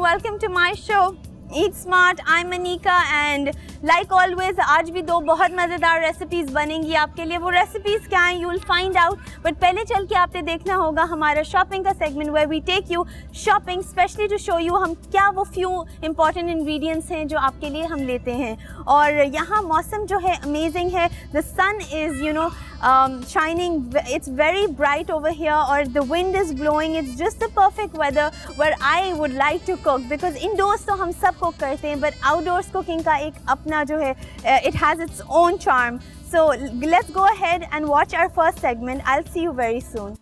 welcome to my show. Eat Smart, I'm Anika and like always आज भी दो बहुत मज़ेदार रेसिपीज़ बनेंगी आपके लिए। वो रेसिपीज़ क्या हैं you'll find out, but पहले चल के आपने देखना होगा हमारा शॉपिंग का segment where we take you shopping specially to show you हम क्या वो few important ingredients हैं जो आपके लिए हम लेते हैं। और यहाँ मौसम जो है amazing है, the sun is shining, it's very bright over here or the wind is blowing, it's just the perfect weather where I would like to cook because indoors तो हम सब कुक करते हैं but outdoors cooking का एक अपना जो है it has its own charm. So let's go ahead and watch our first segment. I'll see you very soon.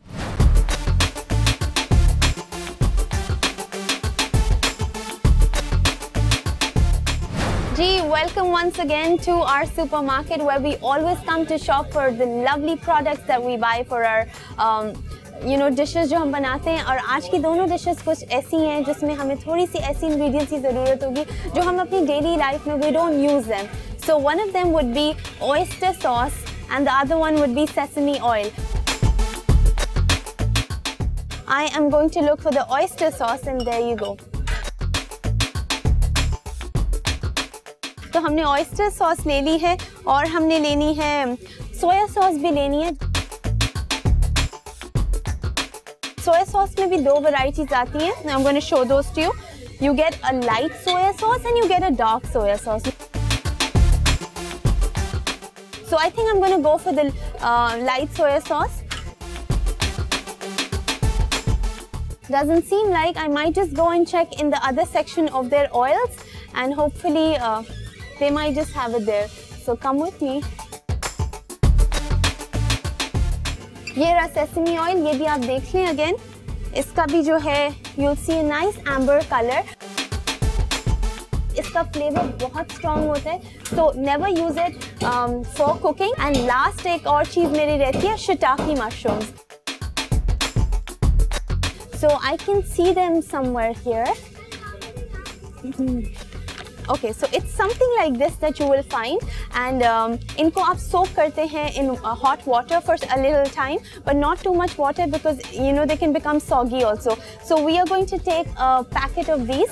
Welcome once again to our supermarket where we always come to shop for the lovely products that we buy for our dishes जो हम बनाते हैं। और आज की दोनों dishes कुछ ऐसी हैं जिसमें हमें थोड़ी सी ऐसी ingredients की ज़रूरत होगी जो हम अपनी daily life में we don't use them. So one of them would be oyster sauce and the other one would be sesame oil. I am going to look for the oyster sauce and there you go. तो हमने oyster sauce ले ली है और हमने लेनी है soya sauce भी लेनी है। सोया सॉस में भी दो वैरायटीज आती हैं। I'm going to show those to you. You get a light soya sauce and you get a dark soya sauce. So I think I'm going to go for the light soya sauce. Doesn't seem like I might just go and check in the other section of their oils and hopefully they might just have it there. So come with me. ये रहा sesame oil, ये भी आप देख लें again. इसका भी जो है you'll see a nice amber color. इसका flavor बहुत strong होता है. So never use it for cooking. And last एक और चीज़ मेरी रहती है shiitake mushrooms. So I can see them somewhere here. Okay, so it's something like this that you will find and इनको आप soak करते हैं in hot water for a little time but not too much water because they can become soggy also. So we are going to take a packet of these.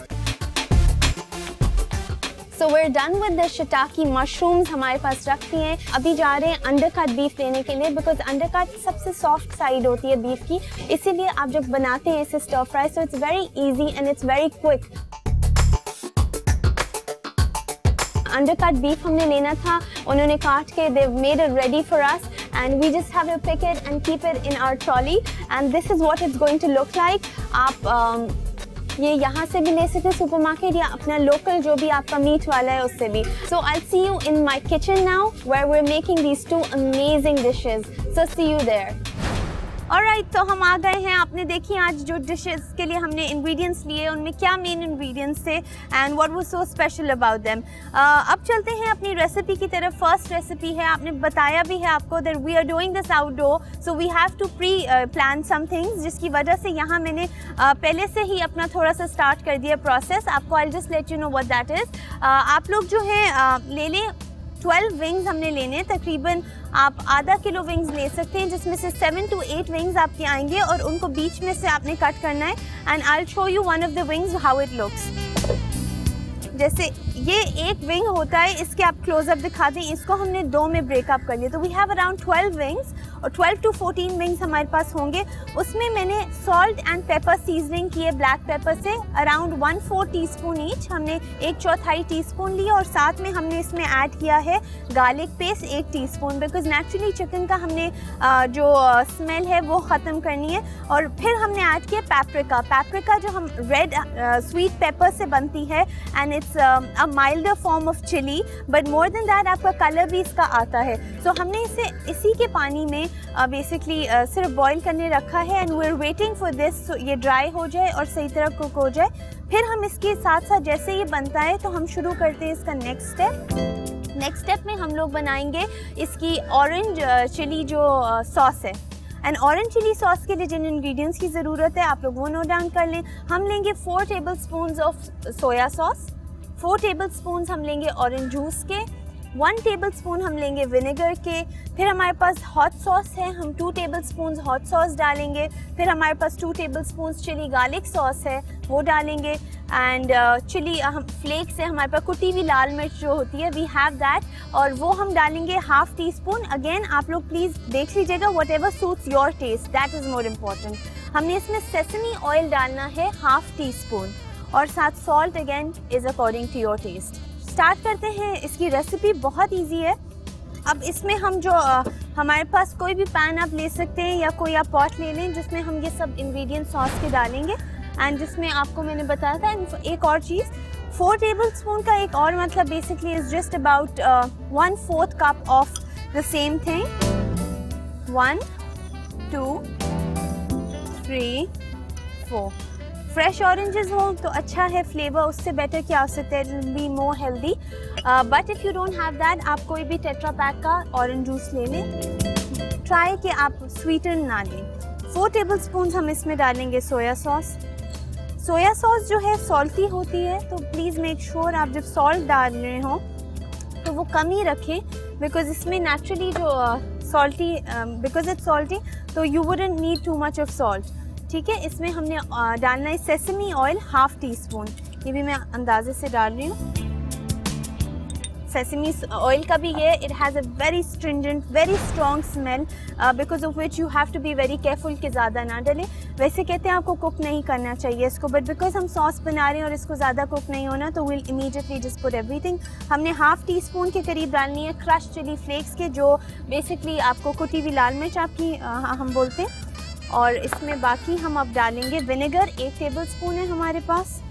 So we're done with the shiitake mushrooms हमारे पास रख दिए हैं। अभी जा रहे हैं undercut beef लेने के लिए because undercut सबसे soft side होती है beef की, इसीलिए आप जब बनाते हैं इसे stir fry so it's very easy and it's very quick. Undercut beef हमने लेना था, उन्होंने काट के they've made it ready for us and we just have to pick it and keep it in our trolley and this is what it's going to look like. आप ये यहाँ से भी ले सकते हैं सुपरमार्केट या अपना लोकल जो भी आपका मीट वाला है उससे भी. So I'll see you in my kitchen now where we're making these two amazing dishes. So see you there. Alright, तो हम आ गए हैं। आपने देखी आज जो डिशेस के लिए हमने इंग्रेडिएंट्स लिए उनमें क्या मेन इंग्रेडिएंट्स थे and what was so special about them. अब चलते हैं अपनी रेसिपी की तरफ। फर्स्ट रेसिपी है, आपने बताया भी है आपको that we are doing this outdoor so we have to pre plan some things, जिसकी वजह से यहाँ मैंने पहले से ही अपना थोड़ा सा स्टार्ट कर दिया प्रोसेस। आपको I just let you know what that is. आप लोग जो है ले लें 12 विंग्स हमने लेने, तकरीबन आप आधा किलो विंग्स ले सकते हैं जिसमें से 7 to 8 विंग्स आपके आएंगे और उनको बीच में से आपने कट करना है and I will show you one of the wings how it looks. जैसे ये एक विंग होता है, इसके आप क्लोजअप दिखा दें, इसको हमने दो में ब्रेकअप कर लिया तो वी हैव अराउंड 12 विंग्स और 12 to 14 विंग्स हमारे पास होंगे। उसमें मैंने सॉल्ट एंड पेपर सीजनिंग किए ब्लैक पेपर से अराउंड 1/4 टीस्पून ईच, हमने 1/4 टीस्पून ली और साथ में हमने इसमें ऐड किया है garlic paste 1 teaspoon because naturally chicken का हमने जो स्मेल है वो ख़त्म करनी है। और फिर हमने ऐड किया पैप्रिका जो हम रेड स्वीट पेपर से बनती है and it's a milder form of chilli but more than that आपका कलर भी इसका आता है। सो हमने इसे इसी के पानी में बेसिकली सिर्फ बॉईल करने रखा है and we are waiting for this ये ड्राई हो जाए और सही तरह कुक हो जाए। फिर हम इसके साथ साथ जैसे ये बनता है तो हम शुरू करते हैं इसका नेक्स्ट स्टेप। नेक्स्ट स्टेप में हम लोग बनाएंगे इसकी ऑरेंज चिली जो सॉस है एंड ऑरेंज चिली सॉस के लिए जिन इंग्रेडिएंट्स की ज़रूरत है आप लोग वो नोट डाउन कर लें। हम लेंगे 4 tablespoons of soya sauce, 4 tablespoons हम लेंगे ऑरेंज जूस के, 1 टेबलस्पून हम लेंगे विनेगर के। फिर हमारे पास हॉट सॉस है, हम 2 टेबलस्पून हॉट सॉस डालेंगे। फिर हमारे पास 2 टेबलस्पून चिली गार्लिक सॉस है, वो डालेंगे। एंड चिली हम फ्लेक्स से हमारे पास कुटी हुई लाल मिर्च जो होती है, वी हैव दैट, और वो हम डालेंगे ½ टीस्पून। अगेन आप लोग प्लीज़ देख लीजिएगा, whatever suits your taste, that is more important. हमने इसमें सेसमी ऑयल डालना है ½ टीस्पून, और साथ salt again is according to your taste. Start करते हैं। इसकी रेसिपी बहुत ईजी है। अब इसमें हम जो हमारे पास कोई भी पैन आप ले सकते हैं या कोई आप पॉट ले लें जिसमें हम ये सब इंग्रेडिएंट सॉस के डालेंगे। एंड जिसमें आपको मैंने बताया था एक और चीज़, 4 टेबलस्पून का एक और मतलब basically is just about 1/4 cup of the same thing. 1 2 3 4 fresh oranges हो तो अच्छा है, फ्लेवर उससे बेटर क्या हो सकता है, it will be more healthy. But if you don't have that, आप कोई भी टेट्रा पैक का ऑरेंज जूस ले लें। ट्राई कि आप स्वीटन ना लें। 4 टेबलस्पून हम इसमें डालेंगे सोया सॉस। सोया सॉस जो है सॉल्टी होती है, तो प्लीज़ मेक श्योर आप जब सॉल्ट डाल रहे हो तो वो कम ही रखें, बिकॉज इसमें नेचुरली जो सॉल्टी, बिकॉज इट्स सॉल्टी, तो you wouldn't need too much of salt. ठीक है, इसमें हमने डालना है सेसमी ऑयल ½ टीस्पून, ये भी मैं अंदाजे से डाल रही हूँ। सेसमी ऑयल का भी ये, it has a very stringent, very strong smell, because of which you have to be very careful कि ज़्यादा ना डलें। वैसे कहते हैं आपको कुक नहीं करना चाहिए इसको, बट बिकॉज हम सॉस बना रहे हैं और इसको ज़्यादा कुक नहीं होना, तो will immediately just put everything. हमने ½ टीस्पून के करीब डालनी है क्रश चिली फ्लेक्स के, जो बेसिकली आपको कुटी हुई लाल मिर्च आपकी हम बोलते हैं। और इसमें बाकी हम अब डालेंगे विनेगर, 1 टेबलस्पून है हमारे पास।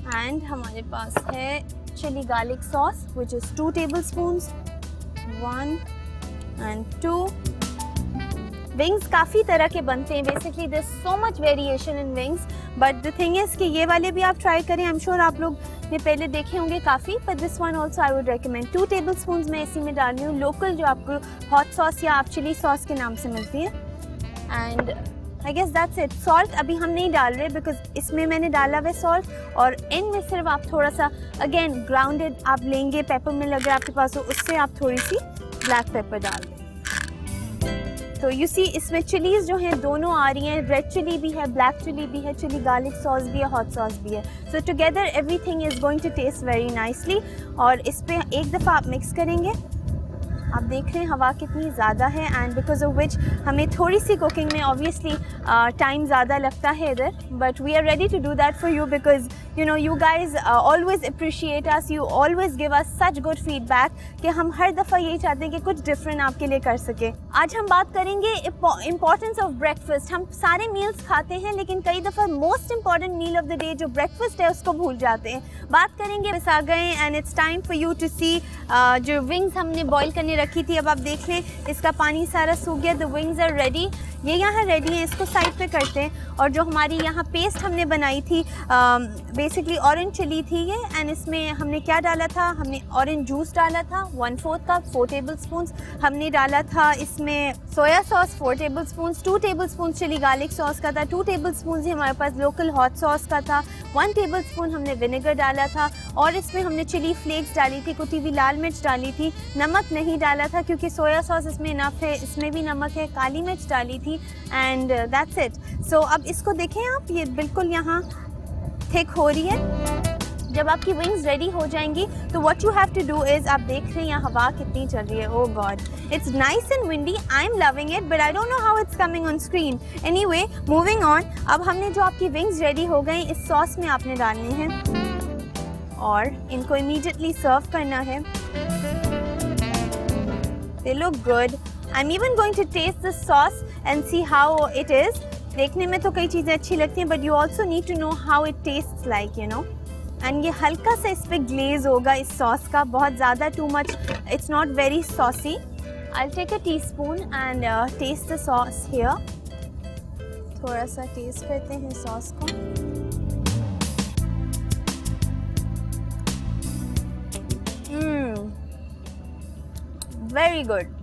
एंड हमारे पास है chilli garlic sauce which is 2 tablespoons, 1 and 2। Wings काफ़ी तरह के बनते हैं, basically there so much variation in wings, but the thing is कि ये वाले भी आप ट्राई करें। आई एम श्योर आप लोग ने पहले देखे होंगे काफ़ी, पर this one also I would recommend. 2 tablespoons मैं इसी में डाल रही हूँ, लोकल जो आपको हॉट सॉस या आप चिली सॉस के नाम से मिलती है। And I guess that's it. Salt अभी हम नहीं डाल रहे बिकॉज इसमें मैंने डाला हुआ सॉल्ट, और एंड में सिर्फ आप थोड़ा सा अगेन ग्राउंडेड आप लेंगे पेपर मिल अगर आपके पास हो, उससे आप थोड़ी सी ब्लैक पेपर डाल दें। तो यू सी इसमें चिलीज़ जो हैं दोनों आ रही हैं, रेड चिली भी है, ब्लैक चिली भी है, चिली गार्लिक सॉस भी है, हॉट सॉस भी है। So together everything is going to taste very nicely. और इस पर एक दफ़ा आप मिक्स करेंगे। आप देख रहे हैं हवा कितनी ज़्यादा है, एंड बिकॉज ऑफ विच हमें थोड़ी सी कुकिंग में ऑब्वियसली टाइम ज़्यादा लगता है इधर, but we are ready to do that for you, because you know you guys always appreciate us, you always give us such good feedback कि हम हर दफ़ा यही चाहते हैं कि कुछ डिफरेंट आपके लिए कर सके। आज हम बात करेंगे इम्पॉर्टेंस ऑफ ब्रेकफास्ट। हम सारे मील्स खाते हैं, लेकिन कई दफ़ा most important meal of the day जो ब्रेकफास्ट है उसको भूल जाते हैं। बात करेंगे बस आ गए, and it's time for you to see जो विंग्स हमने बॉईल करने रखी थी, अब आप देख लें इसका पानी सारा सूख गया। द विंग्स आर रेडी, ये यहाँ रेडी हैं, इसको साइड पे करते हैं। और जो हमारी यहाँ पेस्ट हमने बनाई थी, बेसिकली ऑरेंज चिली थी ये, एंड इसमें हमने क्या डाला था, हमने ऑरेंज जूस डाला था 1/4 कप, 4 टेबलस्पून। हमने डाला था इसमें soya sauce 4 tablespoon, 2 tablespoon chilli garlic sauce का था, 2 टेबलस्पून ही हमारे पास लोकल हॉट सॉस का था, 1 टेबलस्पून हमने विनेगर डाला था, और इसमें हमने चिली फ्लेक्स डाली थी, कुटी हुई लाल मिर्च डाली थी। नमक नहीं डाला था क्योंकि सोया सॉस इसमें इनफ है, इसमें भी नमक है। काली मिर्च डाली थी, एंड दैट्स इट। सो अब इसको देखें आप, ये बिल्कुल यहाँ थिक हो रही है। जब आपकी विंग्स रेडी हो जाएंगी तो what you have to do is, आप देख रहे हैं यहाँ हवा कितनी चल रही है, oh God it's nice and windy, I am loving it, but I don't know how it's coming on screen. Anyway moving on. अब हमने जो आपकी विंग्स रेडी हो गई, इस सॉस में आपने डालने हैं और इनको इमीडिएटली सर्व करना है। They look good. I am even going to taste the sauce and see how it is. देखने में तो कई चीज़ें अच्छी लगती हैं, but you also need to know how it tastes like, you know. एंड ये हल्का सा इस पर ग्लेज होगा इस सॉस का, बहुत ज़्यादा too much, it's not very saucy. I take a teaspoon and taste the sauce here. थोड़ा सा टेस्ट करते हैं सॉस को। Very good.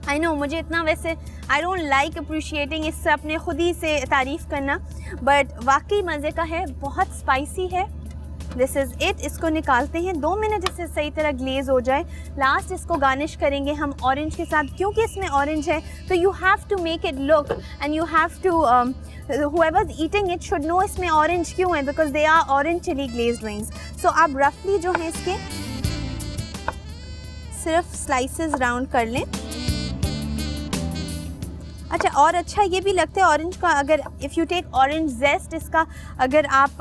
आई नो मुझे इतना वैसे आई डोंट लाइक अप्रिशिएटिंग, इससे अपने खुद ही से तारीफ़ करना, बट वाकई मज़े का है, बहुत स्पाइसी है दिस इज़ इट। इसको निकालते हैं, 2 मिनट इससे सही तरह ग्लेज हो जाए। लास्ट इसको गार्निश करेंगे हम ऑरेंज के साथ, क्योंकि इसमें ऑरेंज है तो you have to make it look and you have to whoever's eating it should know इसमें ऑरेंज क्यों है, because they are orange chilli glazed wings. So आप रफली जो है इसके सिर्फ स्लाइसेस राउंड कर लें। अच्छा, और अच्छा ये भी लगता है ऑरेंज का, अगर इफ़ यू टेक ऑरेंज जेस्ट, इसका अगर आप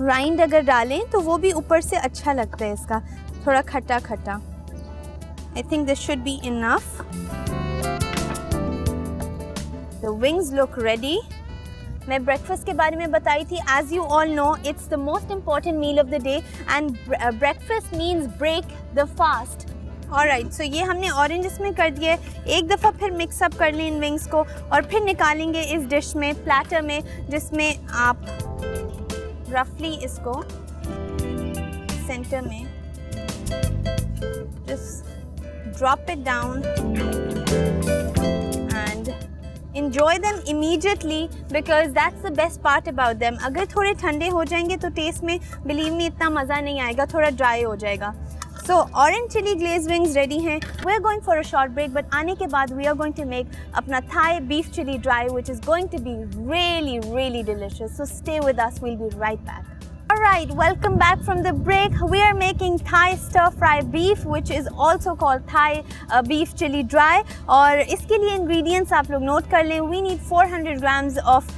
राइंड अगर डालें तो वो भी ऊपर से अच्छा लगता है, इसका थोड़ा खट्टा खट्टा। I think this should be enough. The wings look ready. मैं ब्रेकफास्ट के बारे में बताई थी। As you all know it's the most important meal of the day and breakfast means break the fast. Alright, so ये हमने orange इसमें कर दिया। एक दफ़ा फिर मिक्सअप कर लें इन विंग्स को और फिर निकालेंगे इस डिश में, प्लेटर में, जिसमें आप रफली इसको सेंटर में just drop it down and enjoy them immediately because that's the best part about them. अगर थोड़े ठंडे हो जाएंगे तो टेस्ट में believe me इतना मज़ा नहीं आएगा, थोड़ा ड्राई हो जाएगा। So orange chili glazed wings ready हैं। We're going for a short break, but आने के बाद we are going to make अपना Thai beef chili dry, which is going to be really, really delicious. So stay with us. We'll be right back. Alright, welcome back from the break. We are making Thai stir fry beef, which is also called Thai beef chili dry. और इसके लिए ingredients आप लोग note कर लें। We need 400 grams of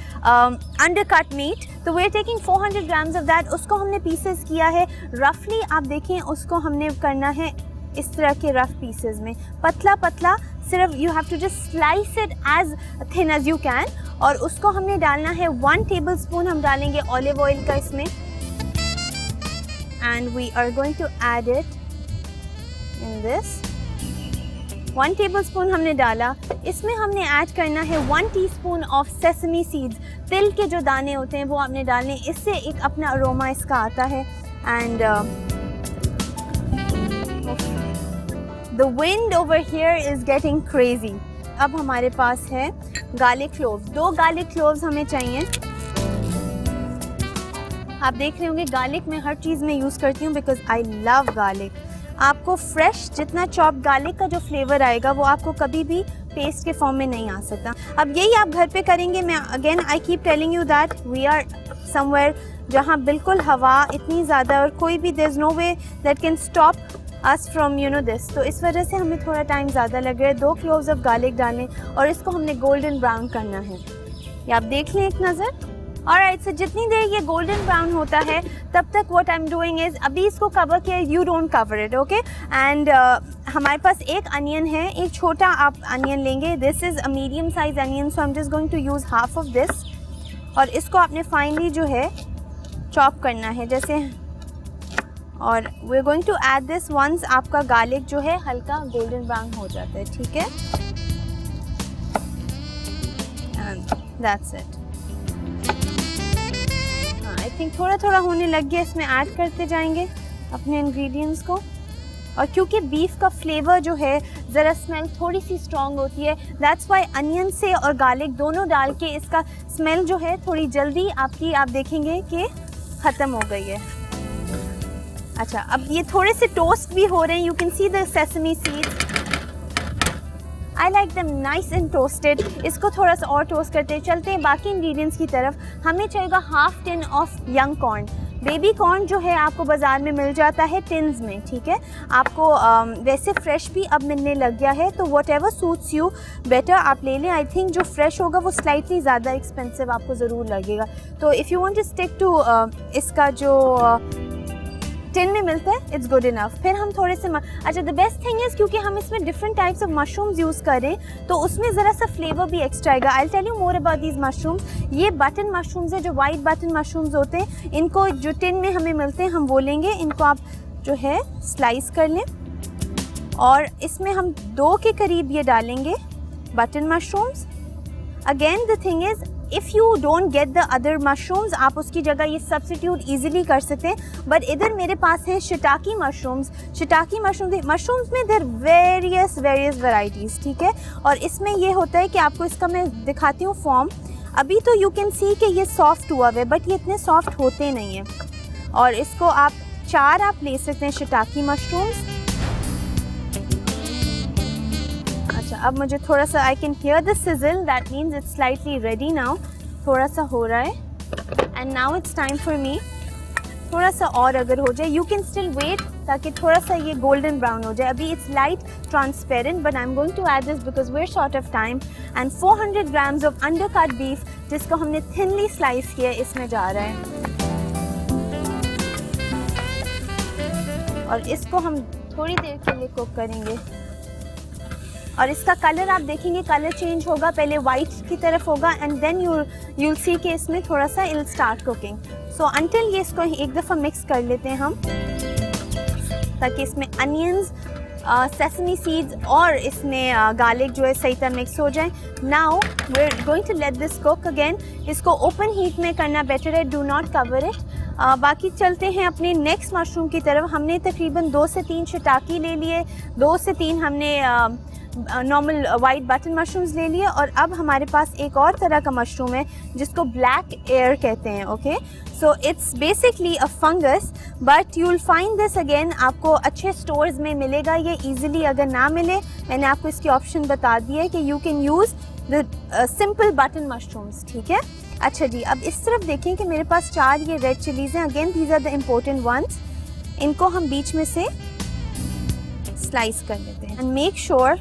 undercut meat. तो we're taking 400 grams of that. उसको हमने pieces किया है roughly। आप देखें, उसको हमने करना है इस तरह के rough pieces में, पतला पतला, सिर्फ you have to just slice it as thin as you can। और उसको हमने डालना है 1 tablespoon हम डालेंगे olive oil का इसमें, and we are going to add it in this। 1 tablespoon हमने डाला। इसमें हमने ऐड करना है 1 teaspoon of sesame seeds। तिल के जो दाने होते हैं वो आपने डालने, इससे एक अपना अरोमा इसका आता है। and the wind over here is getting crazy। अब हमारे पास है गार्लिक क्लोव्स, 2 गार्लिक क्लोव्स हमें चाहिए। आप देख रहे होंगे गार्लिक मैं हर चीज़ में यूज़ करती हूँ बिकॉज आई लव गार्लिक। आपको फ्रेश जितना चॉप गार्लिक का जो फ्लेवर आएगा वो आपको कभी भी पेस्ट के फॉर्म में नहीं आ सकता। अब यही आप घर पे करेंगे। मैं again I keep telling you that we are somewhere जहाँ बिल्कुल हवा इतनी ज़्यादा और कोई भी there is no way that can stop us from you know this. तो इस वजह से हमें थोड़ा टाइम ज़्यादा लग रहा है। 2 क्लोव्स ऑफ गार्लिक डालें और इसको हमने गोल्डन ब्राउन करना है। ये आप देख लें एक नज़र। ऑलराइट, सो जितनी देर ये गोल्डन ब्राउन होता है तब तक what I am doing is, अभी इसको कवर किया, you don't cover it, okay. And हमारे पास एक अनियन है, एक छोटा आप अनियन लेंगे। This is a medium size onion, so I am just going to use half of this. और इसको आपने फाइनली जो है चॉप करना है जैसे, और we are going to add this once आपका गार्लिक जो है हल्का गोल्डन ब्राउन हो जाता है, ठीक है। And that's it. I think थोड़ा थोड़ा होने लग गया, इसमें ऐड करते जाएंगे अपने इंग्रेडिएंट्स को। और क्योंकि बीफ का फ्लेवर जो है ज़रा स्मेल थोड़ी सी स्ट्रॉन्ग होती है, दैट्स वाई अनियन से और गार्लिक दोनों डाल के इसका स्मेल जो है थोड़ी जल्दी आपकी, आप देखेंगे कि ख़त्म हो गई है। अच्छा, अब ये थोड़े से टोस्ट भी हो रहे हैं। You can see the sesame seeds, I like दम नाइस एंड टोस्टेड। इसको थोड़ा सा और टोस्ट करते चलते हैं बाकी इंग्रेडिएंट्स की तरफ। हमें चाहिएगा 1/2 tin of young corn. Baby corn जो है आपको बाज़ार में मिल जाता है टिन्स में, ठीक है। आपको वैसे फ्रेश भी अब मिलने लग गया है, तो what ever suits you better आप ले लें। आई थिंक जो फ्रेश होगा वो स्लाइटली ज़्यादा एक्सपेंसिव आपको ज़रूर लगेगा। तो if you want to stick to इसका जो टिन में मिलता है, इट्स गुड इनफ। फिर हम थोड़े से अच्छा, द बेस्ट थिंग इज़ क्योंकि हम इसमें different types of mushrooms use करें तो उसमें ज़रा सा फ्लेवर भी एक्स्ट्रा आएगा। I tell you more about these mushrooms. ये बटन मशरूम्स है, जो वाइट बटन मशरूम्स होते हैं। इनको जो टिन में हमें मिलते हैं हम वो लेंगे। इनको आप जो है स्लाइस कर लें और इसमें हम 2 के करीब ये डालेंगे button mushrooms. Again the thing is, if you don't get the other mushrooms, आप उसकी जगह ये सब्सिट्यूट ईजिली कर सकते हैं। बट इधर मेरे पास है शिटाकी मशरूम्स। शिटाकी मशरूम्स में देर वेरियस वैराइटीज़, ठीक है। और इसमें ये होता है कि आपको इसका मैं दिखाती हूँ फॉर्म। अभी तो यू कैन सी कि ये सॉफ्ट हुआ है, बट ये इतने सॉफ्ट होते नहीं हैं। और इसको आप 4 आप ले सकते हैं शिटाकी मशरूम्स। अच्छा, अब मुझे थोड़ा सा, I can hear the sizzle, that means it's slightly ready now. थोड़ा सा हो रहा है and now it's time for me, थोड़ा सा और अगर हो जाए, यू कैन स्टिल वेट ताकि थोड़ा सा ये गोल्डन ब्राउन हो जाए। अभी it's light transparent but I am going to add this because we are short of time. And 400 grams of undercut beef जिसको हमने थिनली स्लाइस किया इसमें जा रहा है और इसको हम थोड़ी देर के लिए कुक करेंगे। और इसका कलर आप देखेंगे, कलर चेंज होगा, पहले वाइट की तरफ होगा एंड देन you'll see कि इसमें थोड़ा सा it'll start cooking. So until ये इसको एक दफ़ा मिक्स कर लेते हैं हम ताकि इसमें अनियंस, सेसमी सीड्स और इसमें गार्लिक जो है सही तरह मिक्स हो जाए। Now we are going to let this cook again. इसको ओपन हीट में करना बेटर है, डू नॉट कवर इट। बाकी चलते हैं अपने नेक्स्ट मशरूम की तरफ। हमने तकरीबन 2 से 3 शिटाकी ले लिए, 2 से 3 हमने नॉर्मल वाइट बटन मशरूम्स ले लिए और अब हमारे पास एक और तरह का मशरूम है जिसको ब्लैक एयर कहते हैं। Okay, so it's basically a fungus but you will find this again, आपको अच्छे स्टोर्स में मिलेगा ये इजीली। अगर ना मिले, मैंने आपको इसकी ऑप्शन बता दी है कि you can use the simple button mushrooms. ठीक है, अच्छा जी, अब इस तरफ देखें कि मेरे पास 4 ये रेड चिलीज़ हैं। Again these are the important ones. इनको हम बीच में से स्लाइस कर लेते हैं एंड मेक श्योर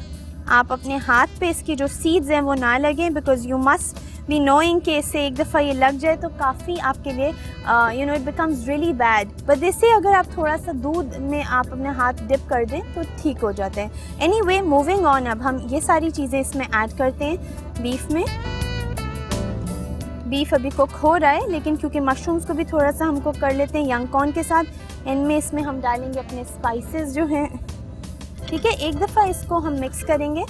आप अपने हाथ पे इसकी जो सीड्स हैं वो ना लगें because you must be knowing कि इससे एक दफ़ा ये लग जाए तो काफ़ी आपके लिए you know it becomes really bad. But इससे अगर आप थोड़ा सा दूध में आप अपने हाथ डिप कर दें तो ठीक हो जाते हैं। एनीवे, मूविंग ऑन, अब हम ये सारी चीज़ें इसमें ऐड करते हैं बीफ में। बीफ अभी कुक हो रहा है लेकिन क्योंकि मशरूम्स को भी थोड़ा सा हम कुक कर लेते हैं यंग कॉर्न के साथ। इनमें इसमें हम डालेंगे अपने स्पाइसेस जो हैं। ठीक है, एक दफ़ा इसको हम मिक्स करेंगे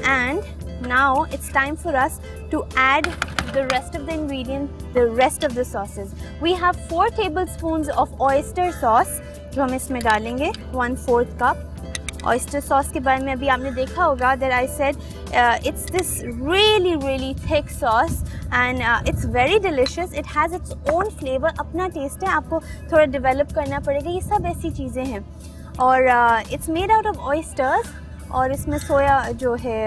and now it's time for us to add the rest of the ingredient, the rest of the sauces. We have 4 tablespoons of oyster sauce जो हम इसमें डालेंगे, 1/4 कप। oyster sauce के बारे में अभी आपने देखा होगा that I said it's this really thick sauce and it's very delicious. It has its own flavor, अपना टेस्ट है, आपको थोड़ा डेवलप करना पड़ेगा। ये सब ऐसी चीज़ें हैं और it's made out of oysters और इसमें सोया जो है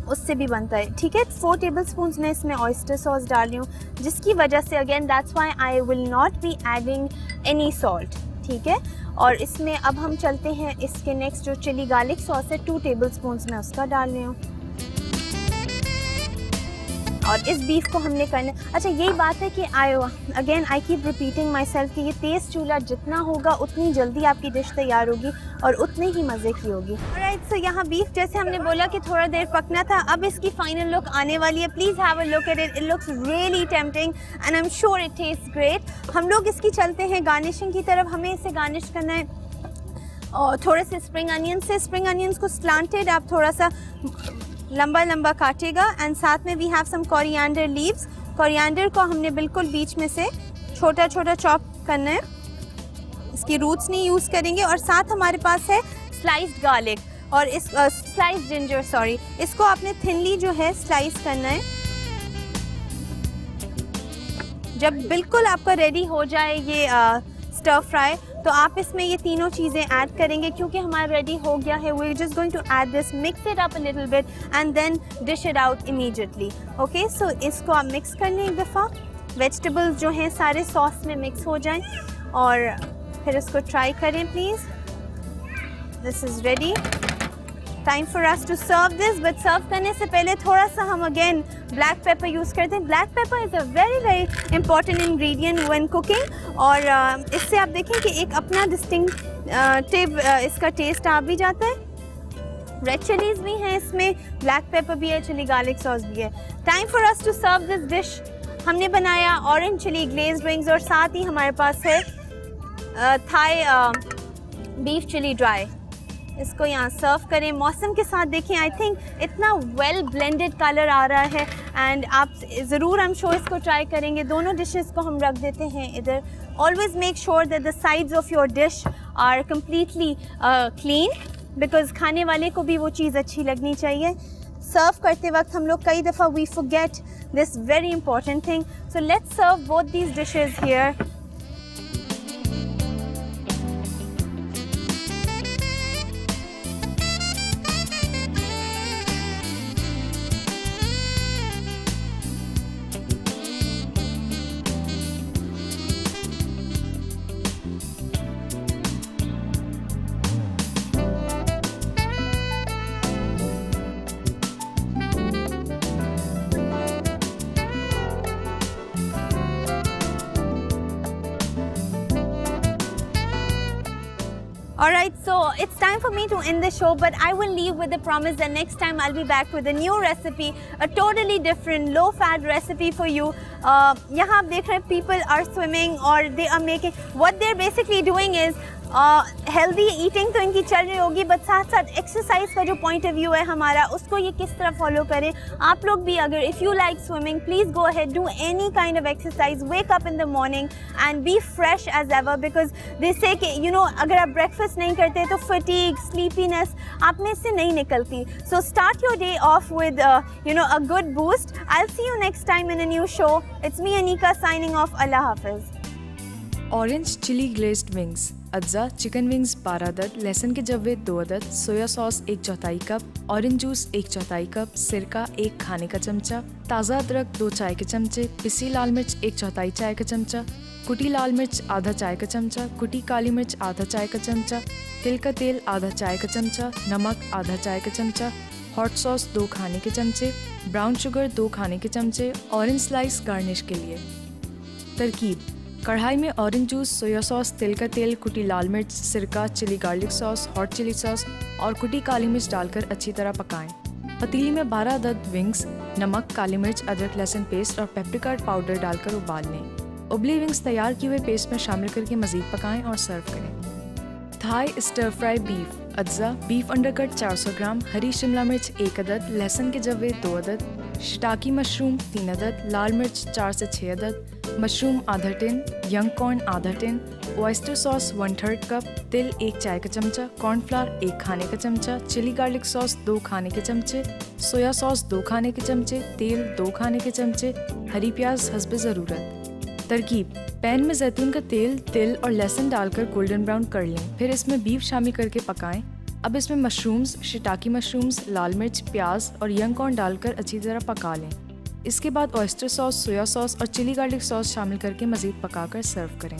उससे भी बनता है। ठीक है, 4 टेबलस्पून्स में इसमें ऑयस्टर सॉस डाल रही हूँ जिसकी वजह से again that's why I will not be adding any salt. ठीक है, और इसमें अब हम चलते हैं इसके नेक्स्ट जो चिली गार्लिक सॉस है, 2 टेबलस्पून्स में उसका डाल रही हूँ और इस बीफ को हमने करना। अच्छा, यही बात है कि I keep repeating my self कि ये तेज़ चूल्हा जितना होगा उतनी जल्दी आपकी डिश तैयार होगी और उतने ही मज़े की होगी। ऑलराइट, सो यहाँ बीफ जैसे हमने बोला कि थोड़ा देर पकना था, अब इसकी फाइनल लुक आने वाली है। Please have a look at it, it looks really tempting and I am sure it tests great. हम लोग इसकी चलते हैं गार्निशिंग की तरफ। हमें इसे गार्निश करना है और थोड़े से स्प्रिंग अनियन से। स्प्रिंग अनियंस को स्लांटेड आप थोड़ा सा लंबा काटेगा एंड साथ में we have some coriander leaves. Coriander को हमने बिल्कुल बीच में से छोटा चॉप करना है, इसकी रूट्स नहीं यूज़ करेंगे। और साथ हमारे पास है स्लाइस्ड गार्लिक और इस स्लाइस्ड जिंजर, सॉरी, इसको आपने थिनली जो है स्लाइस करना है। जब बिल्कुल आपका रेडी हो जाए ये स्टर फ्राई तो आप इसमें ये तीनों चीज़ें ऐड करेंगे क्योंकि हमारा रेडी हो गया है। We are just going to add this, mix it up a little bit and then dish it out immediately. Okay, so इसको आप मिक्स कर लें एक दफ़ा। वेजिटेबल्स जो हैं सारे सॉस में मिक्स हो जाएं और फिर इसको ट्राई करें please. This is ready, time for us to serve this. But serve करने से पहले थोड़ा सा हम अगेन ब्लैक पेपर यूज़ करते हैं। Black pepper is a very important ingredient when cooking और इससे आप देखें कि एक अपना डिस्टिंक्टिव इसका टेस्ट आ भी जाता है। रेड चिलीज़ भी हैं इसमें, ब्लैक पेपर भी है, चिली गार्लिक सॉस भी है। Time for us to serve this dish. हमने बनाया ऑरेंज चिली ग्लेज्ड विंग्स और साथ ही हमारे पास है थाई बीफ चिली ड्राई। इसको यहाँ सर्व करें। मौसम के साथ देखें, आई थिंक इतना वेल ब्लेंडेड कलर आ रहा है एंड आप ज़रूर हम शो इसको ट्राई करेंगे। दोनों डिशेस को हम रख देते हैं इधर। Always make sure that the sides of your dish are completely clean because खाने वाले को भी वो चीज़ अच्छी लगनी चाहिए। सर्व करते वक्त हम लोग कई दफ़ा we forget this very important thing. So let's serve both these dishes here. Alright, so it's time for me to end the show, but I will leave with the promise that next time I'll be back with a new recipe, a totally different low-fat recipe for you. यहाँ आप देख रहे हैं people are swimming or they are making, what they're basically doing is healthy eating तो इनकी चल रही होगी, बट साथ साथ एक्सरसाइज का जो पॉइंट ऑफ व्यू है हमारा, उसको ये किस तरह फॉलो करें. आप लोग भी अगर if you like swimming, please go ahead, do any kind of exercise, wake up in the morning and be fresh as ever, because they say कि यू नो अगर आप ब्रेकफास्ट नहीं करते तो फटीग, स्लीपीनेस आप में से नहीं निकलती. So start your day off with you know a good boost. I will see you next time in a new show. It's me Anika signing off. अल्लाह हाफिज़. ऑरेंज चिली ग्लेज्ड विंग्स, अज्जा chicken wings 12 अदद, लहसुन के जव्वे 2 अदद, soya sauce 1/4 cup, orange juice 1/4 cup, सिरका 1 खाने का चमचा, ताज़ा अदरक 2 चाय के चमचे, पिसी लाल मिर्च 1/4 चाय का चमचा, कुटी लाल मिर्च आधा चाय का चमचा, कुटी काली मिर्च आधा चाय का चमचा, तिल का तेल आधा चाय का चमचा, नमक आधा चाय का चमचा, हॉट सॉस 2 खाने के चमचे, ब्राउन शुगर 2 खाने के चमचे, ऑरेंज स्लाइस गार्निश के लिए. तरकीब: कढ़ाई में ऑरेंज जूस, सोया सॉस, तिल का तेल, कुटी लाल मिर्च, सिरका, chilli garlic sauce, hot chilli sauce और कुटी काली मिर्च डालकर अच्छी तरह पकाएं. पतीली में 12 अदद विंग्स, नमक, काली मिर्च, अदरक लहसुन पेस्ट और पेप्रिका पाउडर डालकर उबाल लें. उबली विंग्स तैयार किए हुए पेस्ट में शामिल करके मज़ीद पकाएं और सर्व करें. थाई स्टर फ्राई बीफ, अज्जा बीफ अंडरकट 400 ग्राम, हरी शिमला मिर्च 1 अदद, लहसुन के जव्वे 2 अदद, शिटाकी मशरूम 3 अदद, लाल मिर्च 4 से 6 अदद, मशरूम आधा टिन, यंग कॉर्न आधा टिन, ऑयस्टर सॉस 1/3 कप, तिल 1 चाय का चमचा, कॉर्नफ्लावर 1 खाने का चमचा, चिली गार्लिक सॉस 2 खाने के चमचे, सोया सॉस 2 खाने के चमचे, तेल 2 खाने के चमचे, हरी प्याज हस्ब ज़रूरत. तरकीब: पैन में जैतून का तेल, तिल और लहसुन डालकर गोल्डन ब्राउन कर लें. फिर इसमें बीफ शामिल करके पकाएं. अब इसमें मशरूम्स, शिटाकी मशरूम्स, लाल मिर्च, प्याज और यंग कॉर्न डालकर अच्छी तरह पका लें. इसके बाद ऑयस्टर सॉस, सोया सॉस और चिली गार्लिक सॉस शामिल करके मज़ीद पकाकर सर्व करें.